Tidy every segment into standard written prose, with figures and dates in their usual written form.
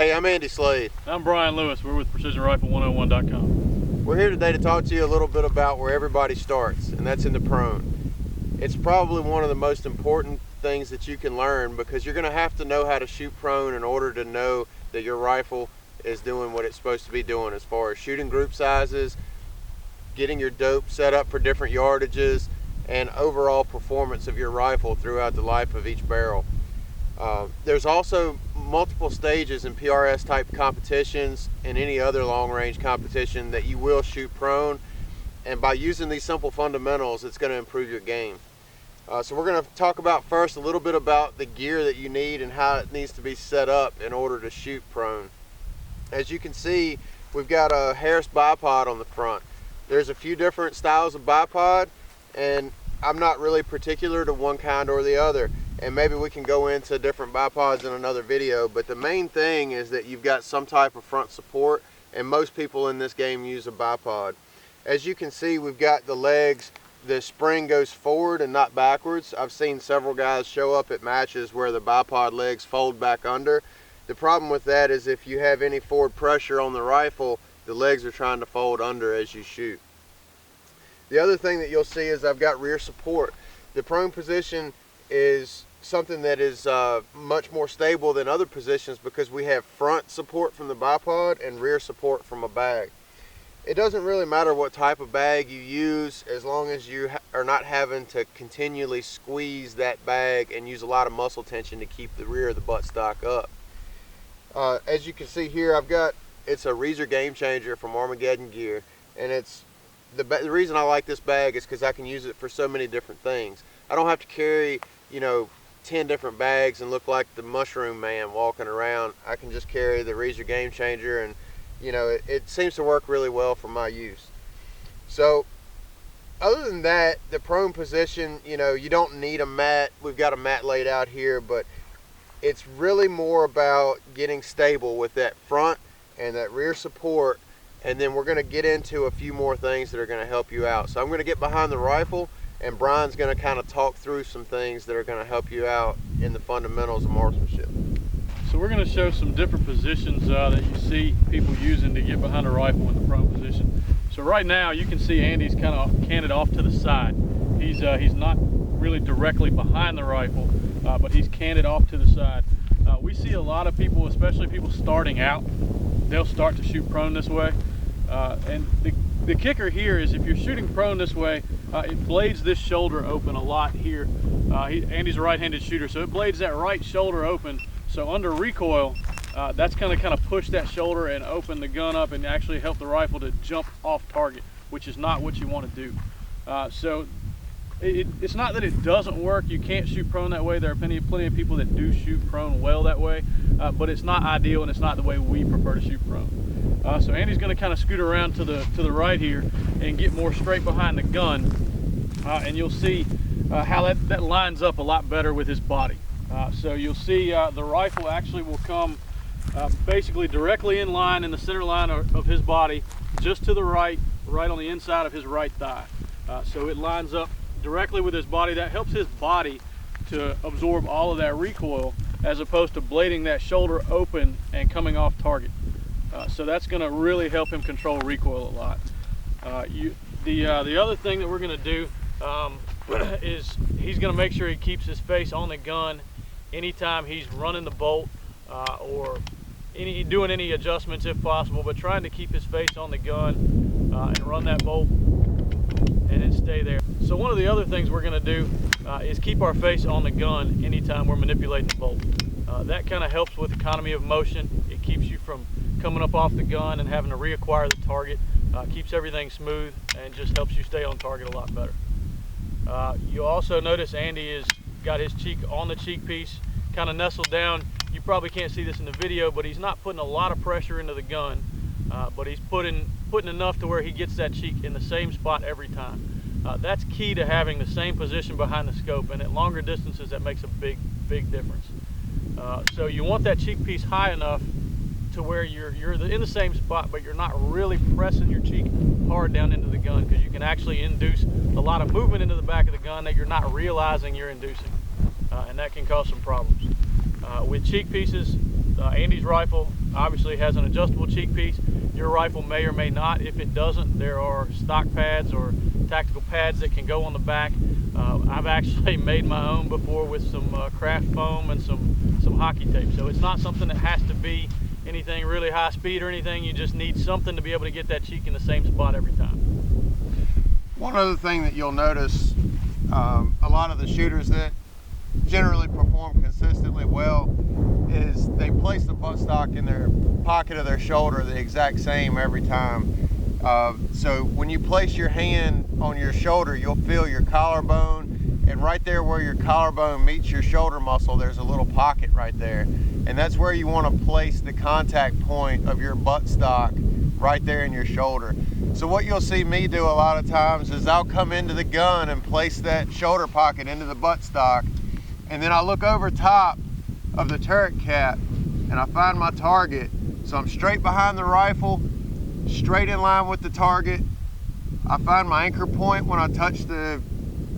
Hey, I'm Andy Slade. I'm Bryan Lewis. We're with PrecisionRifle101.com. We're here today to talk to you a little bit about where everybody starts, and that's in the prone. It's probably one of the most important things that you can learn, because you're going to have to know how to shoot prone in order to know that your rifle is doing what it's supposed to be doing as far as shooting group sizes, getting your dope set up for different yardages, and overall performance of your rifle throughout the life of each barrel. There's also multiple stages in PRS type competitions and any other long range competition that you will shoot prone, and by using these simple fundamentals, it's going to improve your game. So we're going to talk about first a little bit about the gear that you need and how it needs to be set up in order to shoot prone. As you can see, we've got a Harris bipod on the front. There's a few different styles of bipod, and I'm not really particular to one kind or the other, and maybe we can go into different bipods in another video, but the main thing is that you've got some type of front support, and most people in this game use a bipod. As you can see, we've got the legs, the spring goes forward and not backwards. I've seen several guys show up at matches where the bipod legs fold back under. The problem with that is if you have any forward pressure on the rifle, the legs are trying to fold under as you shoot. The other thing that you'll see is I've got rear support. The prone position is something that is much more stable than other positions because we have front support from the bipod and rear support from a bag. It doesn't really matter what type of bag you use, as long as you are not having to continually squeeze that bag and use a lot of muscle tension to keep the rear of the buttstock up. As you can see here, it's a Reezer Game Changer from Armageddon Gear, and it's the reason I like this bag is because I can use it for so many different things. I don't have to carry 10 different bags and look like the mushroom man walking around. I can just carry the Reezer Game Changer, and it seems to work really well for my use. So other than that, the prone position, you don't need a mat. We've got a mat laid out here, but it's really more about getting stable with that front and that rear support, and then we're going to get into a few more things that are going to help you out. So I'm going to get behind the rifle, and Bryan's going to kind of talk through some things that are going to help you out in the fundamentals of marksmanship. So we're going to show some different positions that you see people using to get behind a rifle in the prone position. So right now you can see Andy's kind of canted off to the side. He's not really directly behind the rifle, but he's canted off to the side. We see a lot of people, especially people starting out, they'll start to shoot prone this way. And the kicker here is if you're shooting prone this way, it blades this shoulder open a lot here. Andy's a right-handed shooter, so it blades that right shoulder open. So under recoil, that's going to kind of push that shoulder and open the gun up and actually help the rifle to jump off target, which is not what you want to do. So it's not that it doesn't work. You can't shoot prone that way. There are plenty of people that do shoot prone well that way, but it's not ideal, and it's not the way we prefer to shoot prone. So Andy's going to kind of scoot around to the right here and get more straight behind the gun, and you'll see how that lines up a lot better with his body. So you'll see the rifle actually will come basically directly in line in the center line of his body, just to the right on the inside of his right thigh. So it lines up directly with his body. That helps his body to absorb all of that recoil, as opposed to blading that shoulder open and coming off target. So that's going to really help him control recoil a lot. The other thing that we're going to do is he's going to make sure he keeps his face on the gun anytime he's running the bolt or doing any adjustments if possible, but trying to keep his face on the gun and run that bolt and then stay there. So one of the other things we're going to do is keep our face on the gun anytime we're manipulating the bolt. That kind of helps with economy of motion. It keeps you from coming up off the gun and having to reacquire the target. Keeps everything smooth and just helps you stay on target a lot better. You'll also notice Andy has got his cheek on the cheek piece, kind of nestled down. You probably can't see this in the video, but he's not putting a lot of pressure into the gun, but he's putting enough to where he gets that cheek in the same spot every time. That's key to having the same position behind the scope, and at longer distances that makes a big difference. So you want that cheek piece high enough to where you're in the same spot, but you're not really pressing your cheek hard down into the gun, because you can actually induce a lot of movement into the back of the gun that you're not realizing you're inducing, and that can cause some problems. With cheek pieces, Andy's rifle obviously has an adjustable cheek piece. Your rifle may or may not. If it doesn't, there are stock pads or tactical pads that can go on the back. I've actually made my own before with some craft foam and some hockey tape. So it's not something that has to be anything really high speed or anything. You just need something to be able to get that cheek in the same spot every time. One other thing that you'll notice, a lot of the shooters that generally perform consistently well is they place the buttstock in their pocket of their shoulder the exact same every time. So when you place your hand on your shoulder, you'll feel your collarbone, and right there where your collarbone meets your shoulder muscle, there's a little pocket right there. And that's where you want to place the contact point of your buttstock, right there in your shoulder. So what you'll see me do a lot of times is I'll come into the gun and place that shoulder pocket into the buttstock, and then I look over top of the turret cap and I find my target. So I'm straight behind the rifle, straight in line with the target. I find my anchor point when I touch the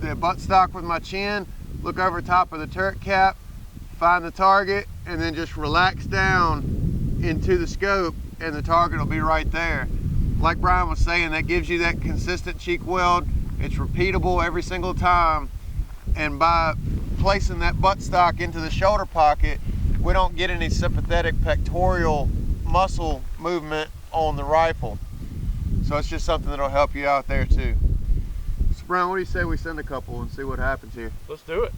buttstock with my chin, look over top of the turret cap, find the target, and then just relax down into the scope and the target will be right there. Like Brian was saying, that gives you that consistent cheek weld. It's repeatable every single time, and by placing that buttstock into the shoulder pocket, we don't get any sympathetic pectoral muscle movement on the rifle. So it's just something that'll help you out there too. So Brian, what do you say we send a couple and see what happens here? Let's do it.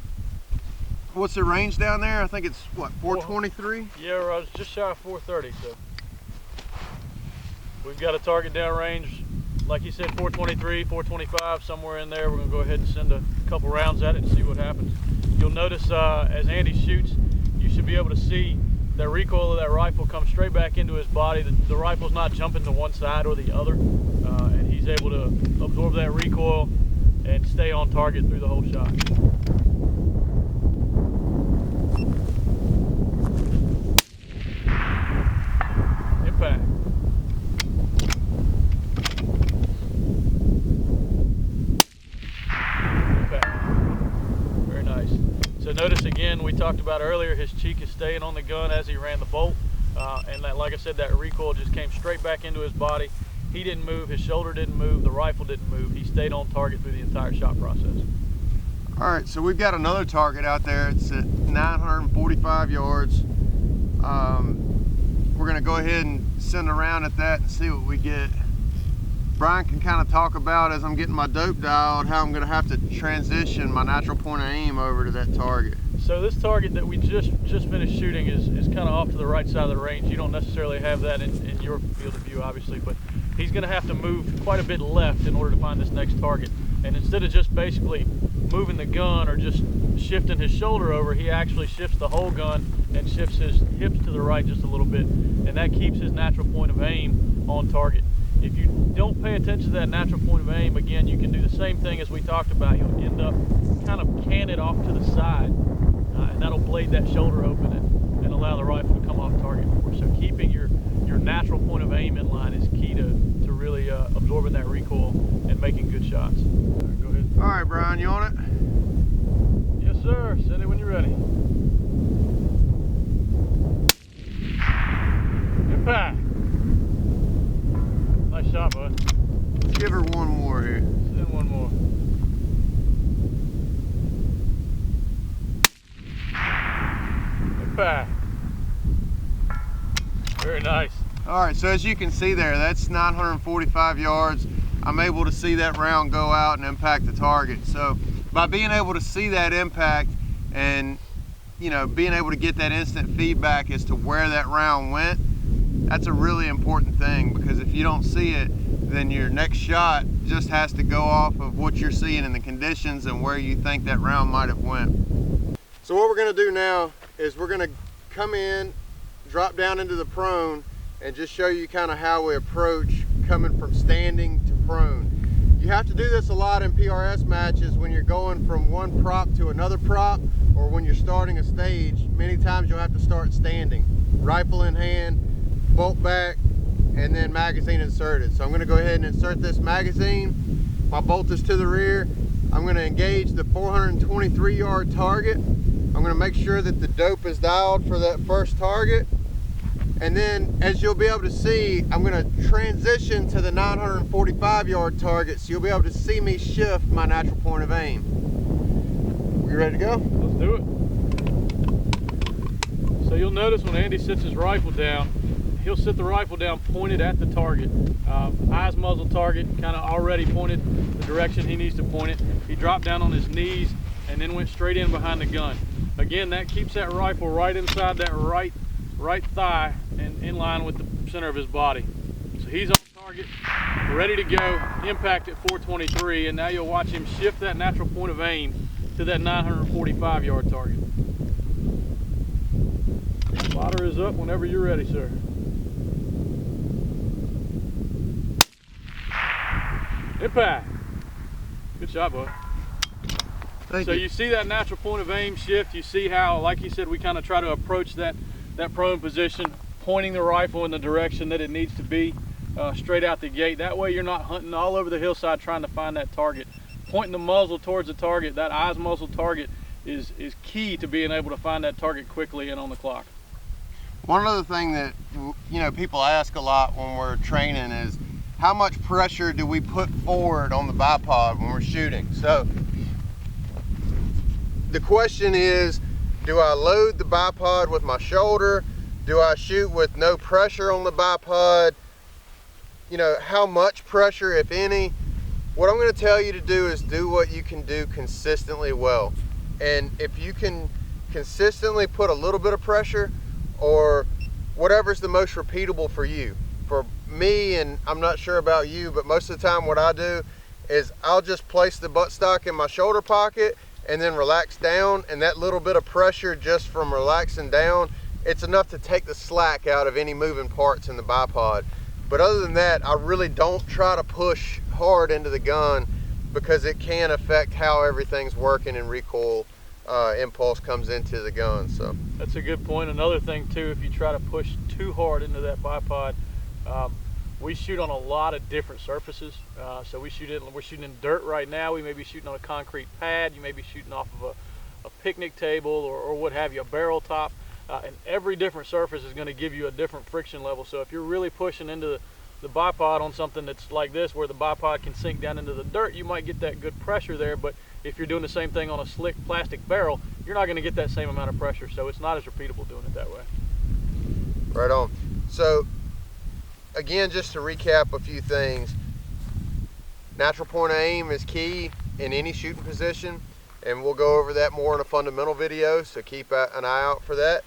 What's the range down there? I think it's what, 423? Yeah, I was just shy of 430. So we've got a target downrange, like you said, 423, 425, somewhere in there. We're gonna go ahead and send a couple rounds at it and see what happens. You'll notice as Andy shoots, you should be able to see the recoil of that rifle come straight back into his body. The rifle's not jumping to one side or the other, and he's able to absorb that recoil and stay on target through the whole shot. Impact. So notice again, we talked about earlier, his cheek is staying on the gun as he ran the bolt, and that, like I said, that recoil just came straight back into his body. He didn't move, his shoulder didn't move, the rifle didn't move. He stayed on target through the entire shot process. All right, so we've got another target out there. It's at 945 yards. We're gonna go ahead and send a round at that and see what we get. Brian can kind of talk about, as I'm getting my dope dialed, how I'm going to have to transition my natural point of aim over to that target. So this target that we just finished shooting is kind of off to the right side of the range. You don't necessarily have that in your field of view, obviously, but he's going to have to move quite a bit left in order to find this next target. And instead of just basically moving the gun or just shifting his shoulder over, he actually shifts the whole gun and shifts his hips to the right just a little bit. And that keeps his natural point of aim on target. If you don't pay attention to that natural point of aim, again, you can do the same thing as we talked about. You'll end up kind of canted off to the side, and that'll blade that shoulder open and allow the rifle to come off target more. So keeping your natural point of aim in line is key to really absorbing that recoil and making good shots. Go ahead. All right, Brian, you on it? Yes, sir. Send it when you're ready. Impact. Nice shot, bud. Let's give her one more here. Send one more. Impact. Very nice. All right, so as you can see there, that's 945 yards. I'm able to see that round go out and impact the target. So by being able to see that impact and, you know, being able to get that instant feedback as to where that round went, that's a really important thing, because if you don't see it, then your next shot just has to go off of what you're seeing in the conditions and where you think that round might have went. So what we're gonna do now is we're gonna come in, drop down into the prone, and just show you kind of how we approach coming from standing to prone. You have to do this a lot in PRS matches when you're going from one prop to another prop, or when you're starting a stage. Many times you'll have to start standing, rifle in hand, bolt back, and then magazine inserted. So I'm going to go ahead and insert this magazine. My bolt is to the rear. I'm going to engage the 423 yard target. I'm going to make sure that the dope is dialed for that first target, And then, as you'll be able to see, I'm going to transition to the 945 yard target, so you'll be able to see me shift my natural point of aim. You ready to go? Let's do it. So you'll notice when Andy sits his rifle down, he'll sit the rifle down pointed at the target. Eyes muzzle target, kind of already pointed the direction he needs to point it. He dropped down on his knees and then went straight in behind the gun. Again, that keeps that rifle right inside that right thigh and in line with the center of his body. So he's on target, ready to go, impact at 423, and now you'll watch him shift that natural point of aim to that 945 yard target. Spotter is up whenever you're ready, sir. Impact. Good shot, bud. Thank So you. you see that natural point of aim shift. You see how, like you said, we kind of try to approach that prone position, pointing the rifle in the direction that it needs to be, straight out the gate. That way you're not hunting all over the hillside trying to find that target. Pointing the muzzle towards the target, that eyes muzzle target is key to being able to find that target quickly and on the clock. One other thing that people ask a lot when we're training is how much pressure do we put forward on the bipod when we're shooting? So the question is, do I load the bipod with my shoulder? Do I shoot with no pressure on the bipod? You know, how much pressure, if any? What I'm going to tell you to do is do what you can do consistently well. And if you can consistently put a little bit of pressure, or whatever's the most repeatable for you. For me, and I'm not sure about you, but most of the time what I do is I'll just place the buttstock in my shoulder pocket and then relax down, and that little bit of pressure just from relaxing down, it's enough to take the slack out of any moving parts in the bipod. But other than that, I really don't try to push hard into the gun, because it can affect how everything's working and recoil impulse comes into the gun. So that's a good point. Another thing too, if you try to push too hard into that bipod, we shoot on a lot of different surfaces. So we're shooting in dirt right now. We may be shooting on a concrete pad. You may be shooting off of a picnic table or what have you, a barrel top. And every different surface is going to give you a different friction level. So if you're really pushing into the bipod on something that's like this, where the bipod can sink down into the dirt, you might get that good pressure there. But if you're doing the same thing on a slick plastic barrel, you're not going to get that same amount of pressure. So it's not as repeatable doing it that way. Right on. So again, just to recap a few things, natural point of aim is key in any shooting position, and we'll go over that more in a fundamental video, so keep an eye out for that.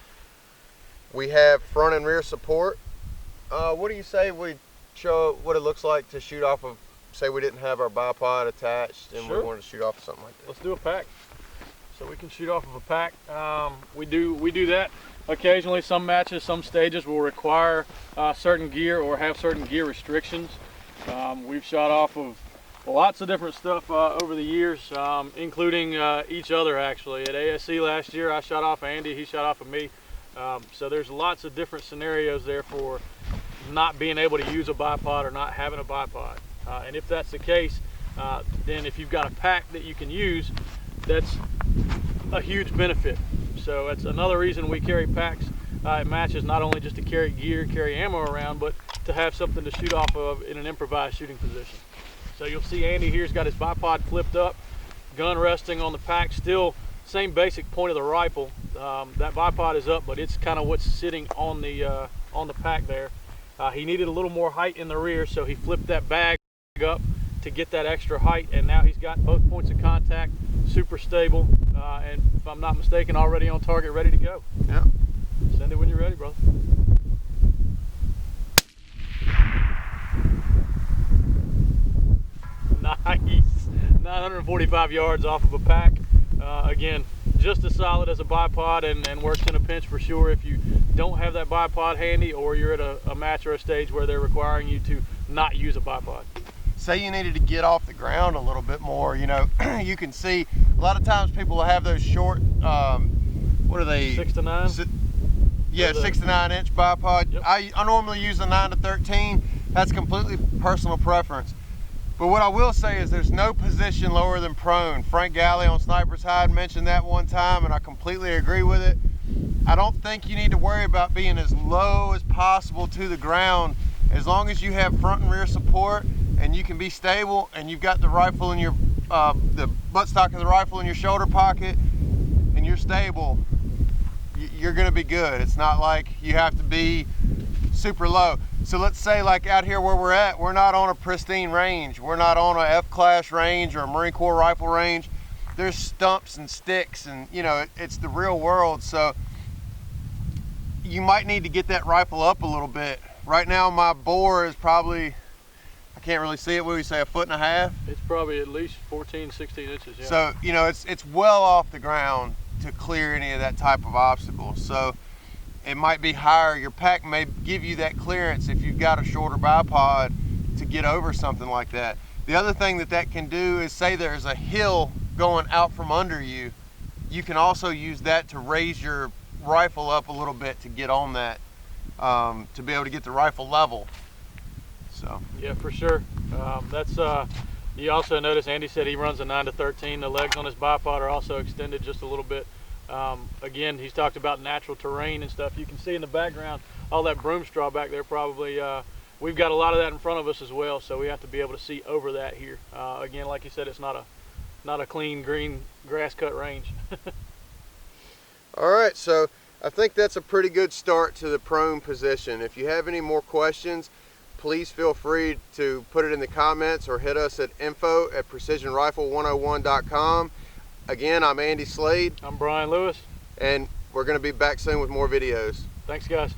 We have front and rear support. What do you say we show what it looks like to shoot off of, say we didn't have our bipod attached and Sure. we wanted to shoot off of something like this? Let's do a pack. So we can shoot off of a pack. We do that occasionally. Some matches, some stages will require certain gear or have certain gear restrictions. We've shot off of lots of different stuff over the years, including each other actually. At ASC last year, I shot off Andy, he shot off of me. So there's lots of different scenarios there for not being able to use a bipod or not having a bipod. And if that's the case, then if you've got a pack that you can use, that's a huge benefit. So that's another reason we carry packs at matches, not only just to carry gear, carry ammo around, but to have something to shoot off of in an improvised shooting position. So you'll see Andy here's got his bipod flipped up, gun resting on the pack, still same basic point of the rifle. That bipod is up, but it's kind of what's sitting on the pack there. He needed a little more height in the rear, so he flipped that bag up to get that extra height, and now he's got both points of contact, super stable, and if I'm not mistaken, already on target, ready to go. Yeah. Send it when you're ready, brother. Nice. 945 yards off of a pack. Again, just as solid as a bipod, and works in a pinch for sure if you don't have that bipod handy, or you're at a match or a stage where they're requiring you to not use a bipod. Say you needed to get off the ground a little bit more, you know, you can see a lot of times people will have those short, what are they? 6 to 9? Yeah, 6 to 9 inch bipod. Yep. I normally use a 9 to 13. That's completely personal preference. But what I will say is there's no position lower than prone. Frank Galley on Sniper's Hide mentioned that one time, and I completely agree with it. I don't think you need to worry about being as low as possible to the ground. As long as you have front and rear support and you can be stable and you've got the rifle in your, the buttstock of the rifle in your shoulder pocket and you're stable, you're gonna be good. It's not like you have to be super low. So let's say like out here where we're at, we're not on a pristine range. We're not on a F-class range or a Marine Corps rifle range. There's stumps and sticks and you know, it's the real world. So you might need to get that rifle up a little bit. Right now my bore is probably, I can't really see it, what do you say, 1.5 feet? It's probably at least 14, 16 inches, yeah. So, you know, it's well off the ground to clear any of that type of obstacle. So it might be higher. Your pack may give you that clearance if you've got a shorter bipod to get over something like that. The other thing that can do is, say there's a hill going out from under you, you can also use that to raise your rifle up a little bit to get on that, to be able to get the rifle level. So yeah, for sure. You also notice Andy said he runs a 9-13. The legs on his bipod are also extended just a little bit. Again, he's talked about natural terrain and stuff. You can see in the background all that broom straw back there. Probably we've got a lot of that in front of us as well, so we have to be able to see over that here. Again, like you said, it's not a clean green grass cut range. all right, so I think that's a pretty good start to the prone position. If you have any more questions, please feel free to put it in the comments or hit us at info@precisionrifle101.com. Again, I'm Andy Slade. I'm Bryan Lewis. And we're going to be back soon with more videos. Thanks, guys.